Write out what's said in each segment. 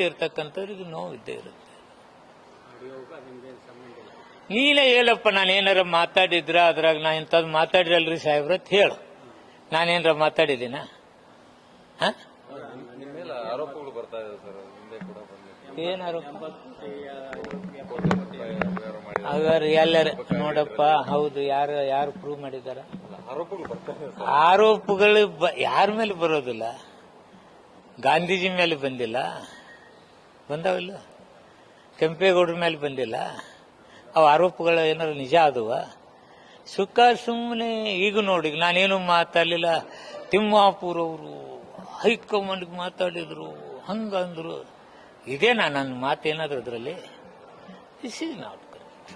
ಇರ್ತಕ್ಕಂಥವ್ರಿಗೆ ನೋವಿದ್ದೇ ಇರುತ್ತೆ. ನೀನೇ ಹೇಳಪ್ಪ, ನಾನು ಏನಾರ ಮಾತಾಡಿದ್ರ ಅದ್ರಾಗ ನಾ ಇಂಥದ್ದು ಮಾತಾಡಿರಲ್ರಿ ಸಾಹೇಬ್ರ ಅಂತ ಹೇಳು. ನಾನೇನಾರ ಮಾತಾಡಿದ್ದೀನ? ಆರೋಪಗಳು ಬರ್ತಾ ಇದೆ ಸರ್, ಹಿಂದೆ ಕೂಡ ಏನ್ ಆರೋಪ? ಹಾಗಾದ್ರೆ ಎಲ್ಲರ ನೋಡಪ್ಪ, ಹೌದು, ಯಾರು ಪ್ರೂವ್ ಮಾಡಿದಾರ? ಆರೋಪಗಳು ಬರ್ತಾ ಇದೆ. ಆರೋಪಗಳು ಯಾರ ಮೇಲೆ ಬರೋದಿಲ್ಲ? ಗಾಂಧೀಜಿ ಮೇಲೆ ಬಂದಿಲ್ಲ, ಬಂದಾವಿಲ್ಲ? ಕೆಂಪೇಗೌಡರ ಮೇಲೆ ಬಂದಿಲ್ಲ? ಅವು ಆರೋಪಗಳು ಏನಾದ್ರು ನಿಜ ಆದವ? ಸುಮ್ಮನೆ ಈಗ ನೋಡಿ, ನಾನೇನು ಮಾತಾಡಲಿಲ್ಲ. ತಿಮ್ಮಾಪುರ್ ಅವರು ಹೈಕಮಾಂಡ್ಗೆ ಮಾತಾಡಿದ್ರು, ಹಂಗಂದ್ರು. ಇದೇನಾ ನನ್ನ ಮಾತೇನಾದ್ರು ಅದರಲ್ಲಿ? This is not correct.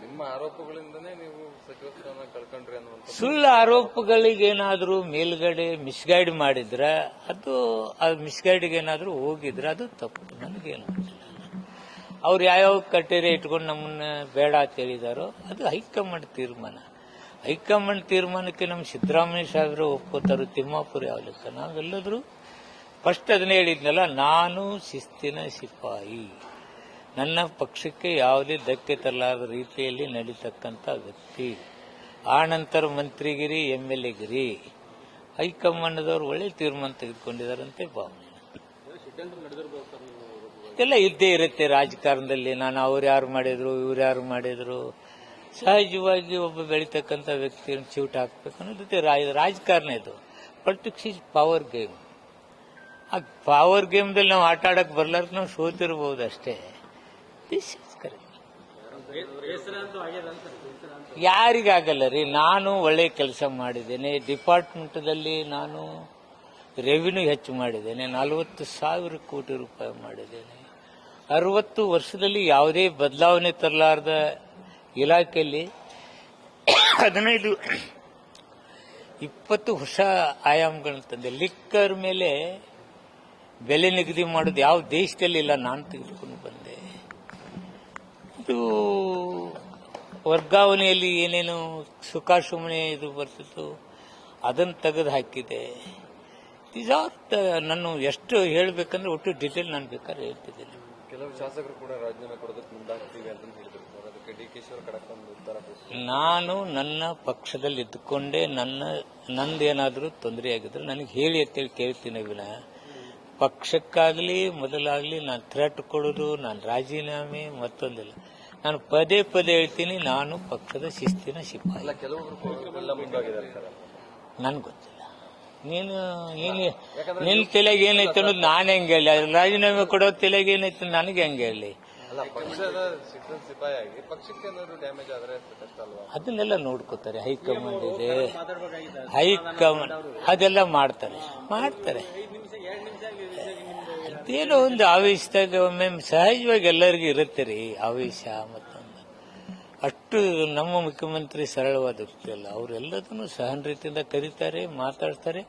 ನಿಮ್ಮ ಆರೋಪಗಳಿಂದನೇ ನೀವು ಸಚಿವ ಸ್ಥಾನ ಕಳ್ಕೊಂಡ್ರಿ ಅನ್ನುವಂಥ ಸುಳ್ಳು ಆರೋಪಗಳಿಗೇನಾದ್ರೂ ಮೇಲ್ಗಡೆ ಮಿಸ್ಗೈಡ್ ಮಾಡಿದ್ರೆ ಅದು ಮಿಸ್ಗೈಡ್ಗೆ ಏನಾದ್ರೂ ಹೋಗಿದ್ರೆ ಅದು ತಪ್ಪು. ನನಗೇನು ಅವ್ರು ಯಾವ್ಯಾವ ಕಟ್ಟೇರಿ ಇಟ್ಕೊಂಡು ನಮ್ಮನ್ನ ಬೇಡ ಅಂತ ಹೇಳಿದಾರೋ ಅದು ಹೈಕಮಾಂಡ್ ತೀರ್ಮಾನ. ಹೈಕಮಾಂಡ್ ತೀರ್ಮಾನಕ್ಕೆ ನಮ್ಮ ಸಿದ್ದರಾಮಯ್ಯ ಸಾಹೇಬರು ಒಪ್ಕೋತಾರು, ತಿಮ್ಮಾಪುರ ಯಾವ ಲೆಕ್ಕ? ನಾವೆಲ್ಲರೂ ಫಸ್ಟ್ ಅದನ್ನೇ ಹೇಳಿದ್ನಲ್ಲ, ನಾನು ಶಿಸ್ತಿನ ಸಿಪಾಯಿ. ನನ್ನ ಪಕ್ಷಕ್ಕೆ ಯಾವುದೇ ಧಕ್ಕೆ ತರಲಾರದ ರೀತಿಯಲ್ಲಿ ನಡೀತಕ್ಕಂಥ ವ್ಯಕ್ತಿ. ಆ ನಂತರ ಮಂತ್ರಿಗಿರಿ, MLA ಗಿರಿ. ಹೈಕಮಾಂಡ್ದವ್ರು ಒಳ್ಳೆ ತೀರ್ಮಾನ ತೆಗೆದುಕೊಂಡಿದ್ದಾರಂತೆ ಭಾವನೆ. ಇದೆಲ್ಲ ಇದ್ದೇ ಇರುತ್ತೆ ರಾಜಕಾರಣದಲ್ಲಿ. ನಾನು ಅವ್ರು ಯಾರು ಮಾಡಿದ್ರು, ಇವ್ರು ಯಾರು ಮಾಡಿದ್ರು. ಸಹಜವಾಗಿ ಒಬ್ಬ ಬೆಳೀತಕ್ಕಂಥ ವ್ಯಕ್ತಿಯನ್ನು ಚಿವುಟ್ ಹಾಕ್ಬೇಕು ಅನ್ನೋದು ರಾಜಕಾರಣ. ಇದು ಪೊಲಿಟಿಕ್ಸ್ ಈಸ್ ಪವರ್ ಗೇಮ್. ಆ ಪವರ್ ಗೇಮ್ದಲ್ಲಿ ನಾವು ಆಟ ಆಡಕ್ ಬರ್ಲಾರ್ದು ನಾವು ಸೋತಿರ್ಬೋದು ಅಷ್ಟೇ. This is correct. ಯಾರಿಗಾಗಲ್ಲ ರೀ. ನಾನು ಒಳ್ಳೆ ಕೆಲಸ ಮಾಡಿದ್ದೇನೆ. ಡಿಪಾರ್ಟ್ಮೆಂಟ್ದಲ್ಲಿ ನಾನು ರೆವಿನ್ಯೂ ಹೆಚ್ಚು ಮಾಡಿದ್ದೇನೆ. 40,000 ಕೋಟಿ ರೂಪಾಯಿ ಮಾಡಿದ್ದೇನೆ. 60 ವರ್ಷದಲ್ಲಿ ಯಾವುದೇ ಬದಲಾವಣೆ ತರಲಾರದ ಇಲಾಖೆಯಲ್ಲಿ 15-20 ಹೊಸ ಆಯಾಮಗಳನ್ನು ತಂದೆ. ಲಿಕ್ಕರ್ ಮೇಲೆ ಬೆಲೆ ನಿಗದಿ ಮಾಡೋದು ಯಾವ ದೇಶದಲ್ಲಿ ಇಲ್ಲ, ನಾನು ತೆಗೆದುಕೊಂಡು ಬಂದೆ. ಇದು ವರ್ಗಾವಣೆಯಲ್ಲಿ ಏನೇನು ಸುಖಾಸುಮ್ಮನೆ ಇದು ಬರ್ತಿತ್ತು ಅದನ್ನು ತೆಗೆದು ಹಾಕಿದೆ. ನಾನು ಎಷ್ಟು ಹೇಳಬೇಕಂದ್ರೆ ಒಟ್ಟು ಡೀಟೇಲ್ ನಾನು ಬೇಕಾದ್ರೆ ಹೇಳ್ತಿದ್ದೇನೆ. ಕೆಲವು ಶಾಸಕರು ಕೂಡ ರಾಜೀನಾಮೆ ಕೊಡೋದಕ್ಕೆ ಮುಂದಾಗ್ತೀವಿ ಅಂತ ಹೇಳಿದ್ರು ಸರ್. ಅದಕ್ಕೆ DK ಕಡೆ ಉತ್ತರ. ನಾನು ನನ್ನ ಪಕ್ಷದಲ್ಲಿ ಇದ್ದುಕೊಂಡೇ ನಂದೇನಾದರೂ ತೊಂದರೆ ಆಗಿದ್ರೆ ನನಗೆ ಹೇಳಿ ಅಂತೇಳಿ ಕೇಳ್ತೀನಿ ವಿನಃ ಪಕ್ಷಕ್ಕಾಗಲಿ ಮೊದಲಾಗಲಿ ನಾನು ಥ್ರೆಟ್ ಕೊಡೋದು, ನಾನು ರಾಜೀನಾಮೆ ಮತ್ತೊಂದಿಲ್ಲ. ನಾನು ಪದೇ ಹೇಳ್ತೀನಿ, ನಾನು ಪಕ್ಷದ ಶಿಸ್ತಿನ ಸಿಪಾಯಿ. ನನ್ಗೆ ಗೊತ್ತಿಲ್ಲ. ನಿನ್ ತಲೆಗೆ ಏನೈತೆ ಅನ್ನೋದು ನಾನು ಹೆಂಗೆ ಹೇಳಿ? ರಾಜೀನಾಮೆ ಕೊಡೋ ತಲೆಗೆ ಏನೈತೆ ನನಗೆ ಹೆಂಗೆ ಹೇಳಿ? ಅದನ್ನೆಲ್ಲ ನೋಡ್ಕೋತಾರೆ. ಹೈಕಮಾಂಡ್ ಇದೆ, ಹೈಕಮಾಂಡ್ ಅದೆಲ್ಲ ಮಾಡ್ತಾರೆ. ಅದೇನೋ ಒಂದು ಆವೇಶದಾಗ ಒಮ್ಮೆ ಸಹಜವಾಗಿ ಎಲ್ಲರಿಗೂ ಇರುತ್ತೆ ರೀ ಆವೇಶ. ಮತ್ತೊಂದು ಅಷ್ಟು ನಮ್ಮ ಮುಖ್ಯಮಂತ್ರಿ ಸರಳವಾದ ವ್ಯಕ್ತಿ ಅಲ್ಲ. ಅವರೆಲ್ಲದನ್ನು ಸಹನ ರೀತಿಯಿಂದ ಕರೀತಾರೆ, ಮಾತಾಡ್ತಾರೆ.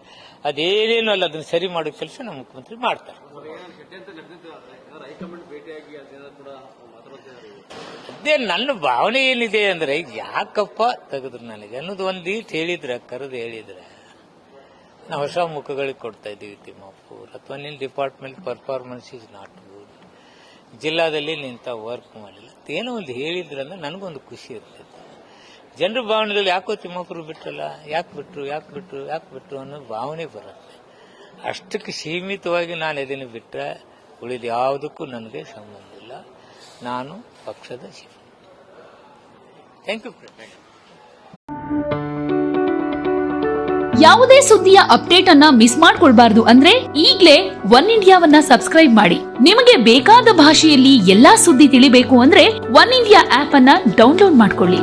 ಅದೇನೇನು ಅಲ್ಲ, ಅದನ್ನು ಸರಿ ಮಾಡೋ ಕೆಲಸ ನಮ್ಮ ಮುಖ್ಯಮಂತ್ರಿ ಮಾಡ್ತಾರೆ. ಅದೇ ನನ್ನ ಭಾವನೆ ಏನಿದೆ ಅಂದ್ರೆ, ಯಾಕಪ್ಪ ತೆಗೆದ್ರು ನನಗೆ ಅನ್ನೋದು ಒಂದು ಹೇಳಿದ್ರೆ, ಕರೆದು ಹೇಳಿದ್ರೆ ನಾವು ಹೊಸ ಮುಖಗಳಿಗೆ ಕೊಡ್ತಾ ಇದ್ದೀವಿ. ತಿಮ್ಮಾಪುರ್ ಅಥವಾ ನಿನ್ನ department performance is not good, ಜಿಲ್ಲಾದಲ್ಲಿ ನಿಂತ ವರ್ಕ್ ಮಾಡಿಲ್ಲ, ಏನೋ ಒಂದು ಹೇಳಿದ್ರಂದ್ರೆ ನನಗೊಂದು ಖುಷಿ ಇರ್ತೈತೆ. ಜನರ ಭಾವನೆಯಲ್ಲಿ ಯಾಕೋ ತಿಮ್ಮಾಪುರ ಬಿಟ್ರಲ್ಲ, ಯಾಕೆ ಬಿಟ್ರು ಅನ್ನೋ ಭಾವನೆ ಬರುತ್ತೆ. ಅಷ್ಟಕ್ಕೆ ಸೀಮಿತವಾಗಿ ನಾನು ಇದನ್ನು ಬಿಟ್ಟರೆ ಉಳಿದ ಯಾವುದಕ್ಕೂ ನನಗೆ ಸಂಬಂಧ ಇಲ್ಲ. ನಾನು ಪಕ್ಷದ ಶಿವ. Thank you. ಯಾವುದೇ ಸುದ್ದಿಯ ಅಪ್ಡೇಟ್ ಅನ್ನ ಮಿಸ್ ಮಾಡ್ಕೊಳ್ಬಾರ್ದು ಅಂದ್ರೆ ಈಗ್ಲೇ ಒನ್ ಇಂಡಿಯಾವನ್ನ ಸಬ್ಸ್ಕ್ರೈಬ್ ಮಾಡಿ. ನಿಮಗೆ ಬೇಕಾದ ಭಾಷೆಯಲ್ಲಿ ಎಲ್ಲಾ ಸುದ್ದಿ ತಿಳಿಬೇಕು ಅಂದ್ರೆ ಒನ್ ಇಂಡಿಯಾ ಆಪ್ ಅನ್ನ ಡೌನ್ಲೋಡ್ ಮಾಡ್ಕೊಳ್ಳಿ.